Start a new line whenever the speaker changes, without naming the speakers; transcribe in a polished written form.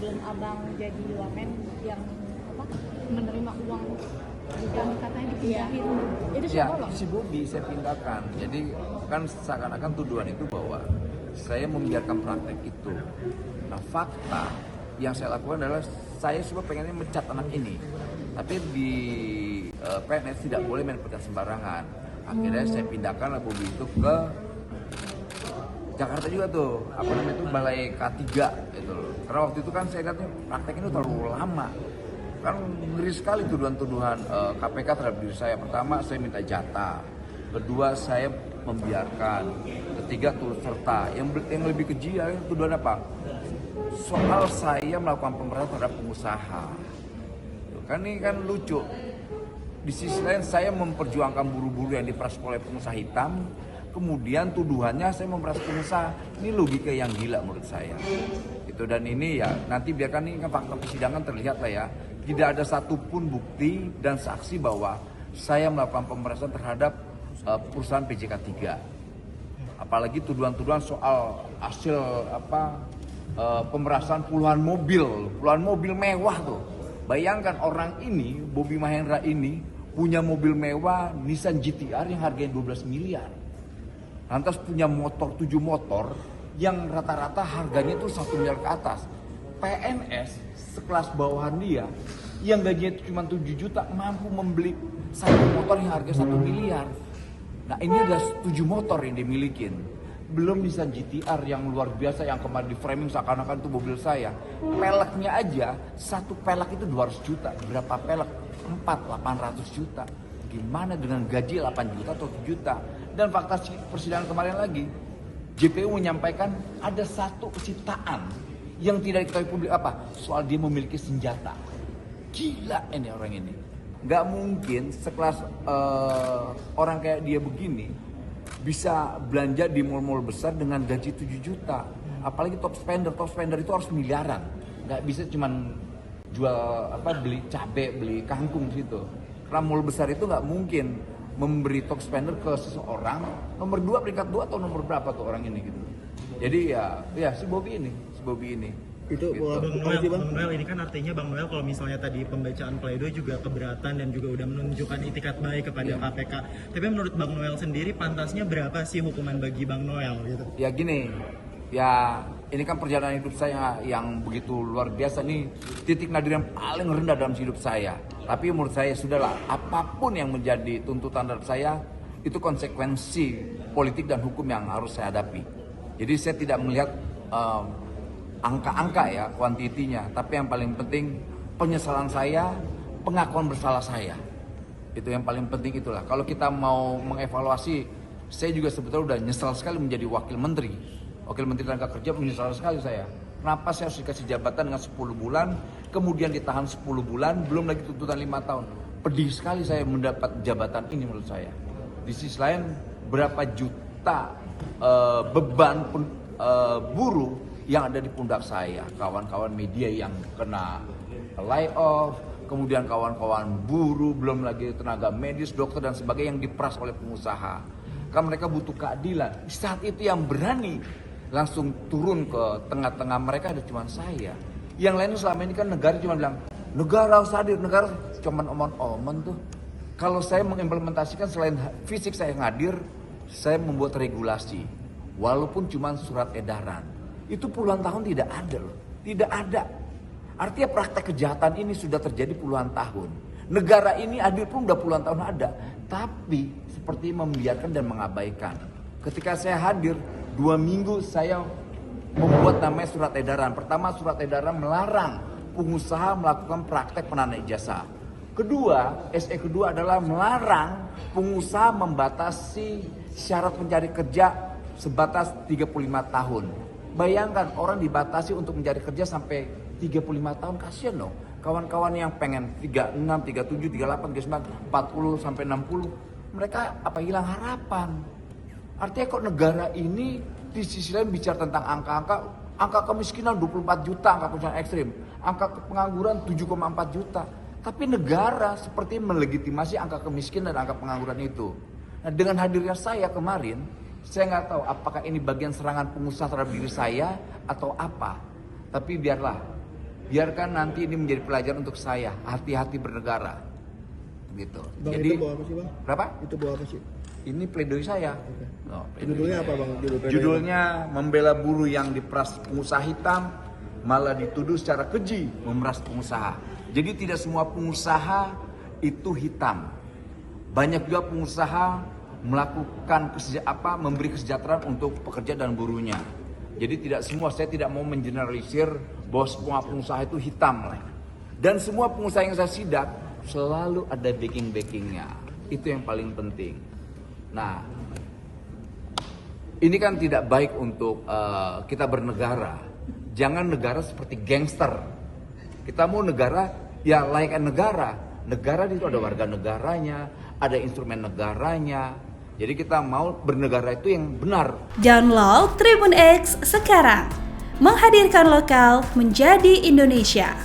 sebelum abang jadi wamen yang apa menerima uang bukan katanya dipindahin itu
Ya,
siapa bang?
si Bobi saya pindahkan. Jadi kan seakan-akan tuduhan itu bahwa saya membiarkan praktek itu. Nah, fakta yang saya lakukan adalah saya cuma pengennya mencat anak ini. Tapi di PNS tidak boleh main pecat sembarangan. Akhirnya saya pindahkan Bobi itu ke Jakarta juga tuh, apa namanya itu Balai K3 gitu loh. Karena waktu itu kan saya lihatnya praktek ini terlalu lama. Kan ngeri sekali tuduhan-tuduhan KPK terhadap diri saya. Pertama, saya minta jatah. Kedua, saya membiarkan. Ketiga, turut serta. Yang lebih keji ya, tuduhan apa? Soal saya melakukan pemerasan terhadap pengusaha. Tuh, kan ini kan lucu. Di sisi lain saya memperjuangkan buruh-buruh yang diperas oleh pengusaha hitam. Kemudian tuduhannya saya memeras pengusaha. Ini logika yang gila menurut saya. Itu dan ini ya nanti biarkan ini kan fakta persidangan terlihat lah ya. Tidak ada satupun bukti dan saksi bahwa saya melakukan pemerasan terhadap perusahaan PJK 3. Apalagi tuduhan-tuduhan soal hasil pemerasan puluhan mobil mewah tuh. Bayangkan orang ini, Bobi Mahendra ini punya mobil mewah Nissan GT-R yang harganya 12 miliar. Lantas punya motor 7 motor yang rata-rata harganya itu 1 miliar ke atas. PNS sekelas bawahan dia yang gajinya itu cuma 7 juta mampu membeli satu motor yang harganya 1 miliar. Nah ini ada 7 motor yang dimilikin. Belum Nissan GT-R yang luar biasa yang kemarin di framing seakan-akan itu mobil saya. Peleknya aja, satu pelek itu 200 juta. Berapa pelek? 800 juta. Gimana dengan gaji 8 juta atau 7 juta? Dan fakta persidangan kemarin lagi, JPU menyampaikan ada satu ciptaan yang tidak diketahui publik apa? Soal dia memiliki senjata. Gila ini orang ini. Gak mungkin sekelas orang kayak dia begini bisa belanja di mall-mall besar dengan gaji 7 juta. Apalagi top spender itu harus miliaran. Gak bisa cuman jual beli cabai, beli kangkung situ. Karena mall besar itu gak mungkin memberi top spender ke seseorang nomor 2 peringkat 2 atau nomor berapa tuh orang ini gitu. Jadi ya si Bobi ini.
Itu
gitu.
Bang Noel ini kan artinya Bang Noel kalau misalnya tadi pembacaan pledoi juga keberatan dan juga udah menunjukkan itikat baik kepada KPK. Tapi menurut Bang Noel sendiri pantasnya berapa sih hukuman bagi Bang Noel gitu?
Ya gini, ya ini kan perjalanan hidup saya yang begitu luar biasa nih, titik nadir yang paling rendah dalam hidup saya. Tapi menurut saya sudahlah, apapun yang menjadi tuntutan terhadap saya itu konsekuensi politik dan hukum yang harus saya hadapi. Jadi saya tidak melihat angka-angka ya, kuantitinya, tapi yang paling penting penyesalan saya, pengakuan bersalah saya. Itu yang paling penting itulah. Kalau kita mau mengevaluasi, saya juga sebetulnya udah nyesal sekali menjadi wakil menteri tenaga kerja, menyesal sekali saya. Kenapa saya harus dikasih jabatan dengan 10 bulan, kemudian ditahan 10 bulan, belum lagi tuntutan 5 tahun. Pedih sekali saya mendapat jabatan ini menurut saya. Di sisi lain, berapa juta beban buruh yang ada di pundak saya. Kawan-kawan media yang kena layoff, kemudian kawan-kawan buruh, belum lagi tenaga medis, dokter dan sebagainya yang diperas oleh pengusaha. Kan mereka butuh keadilan. Di saat itu yang berani langsung turun ke tengah-tengah mereka ada cuma saya. Yang lain selama ini kan negara cuma bilang, negara harus hadir, negara cuma omong-omong tuh. Kalau saya mengimplementasikan selain fisik saya yang hadir, saya membuat regulasi. Walaupun cuma surat edaran. Itu puluhan tahun tidak ada loh. Tidak ada. Artinya praktek kejahatan ini sudah terjadi puluhan tahun. Negara ini hadir pun udah puluhan tahun ada. Tapi seperti membiarkan dan mengabaikan. Ketika saya hadir, 2 minggu saya membuat namanya surat edaran. Pertama, surat edaran melarang pengusaha melakukan praktek penanda ijazah. Kedua, SE kedua adalah melarang pengusaha membatasi syarat mencari kerja sebatas 35 tahun. Bayangkan orang dibatasi untuk mencari kerja sampai 35 tahun, kasihan loh. Kawan-kawan yang pengen 36, 37, 38, 39, 40 sampai 60, mereka apa hilang harapan. Artinya kok negara ini di sisi lain bicara tentang angka kemiskinan 24 juta, angka kemiskinan ekstrim, angka pengangguran 7,4 juta. Tapi negara seperti melegitimasi angka kemiskinan dan angka pengangguran itu. Nah, dengan hadirnya saya kemarin, saya nggak tahu apakah ini bagian serangan pengusaha terhadap diri saya atau apa. Tapi biarlah, biarkan nanti ini menjadi pelajaran untuk saya, hati-hati bernegara. Gitu.
Bang,
Jadi
itu bawa apa sih bang?
berapa?
Itu bawa apa sih?
Ini pledoi saya. Oh, pledoi
Judulnya
saya.
apa bang?
Judulnya membela buruh yang diperas pengusaha hitam, malah dituduh secara keji memeras pengusaha. Jadi tidak semua pengusaha itu hitam. Banyak juga pengusaha melakukan memberi kesejahteraan untuk pekerja dan buruhnya. Jadi tidak semua, saya tidak mau mengeneralisir bahwa semua pengusaha itu hitam. Dan semua pengusaha yang saya sidak selalu ada backing-backingnya. Itu yang paling penting. Nah, ini kan tidak baik untuk kita bernegara. Jangan negara seperti gangster. Kita mau negara ya layaknya negara. Negara itu ada warga negaranya, ada instrumen negaranya. Jadi kita mau bernegara itu yang benar.
Download Tribun X sekarang. Menghadirkan lokal menjadi Indonesia.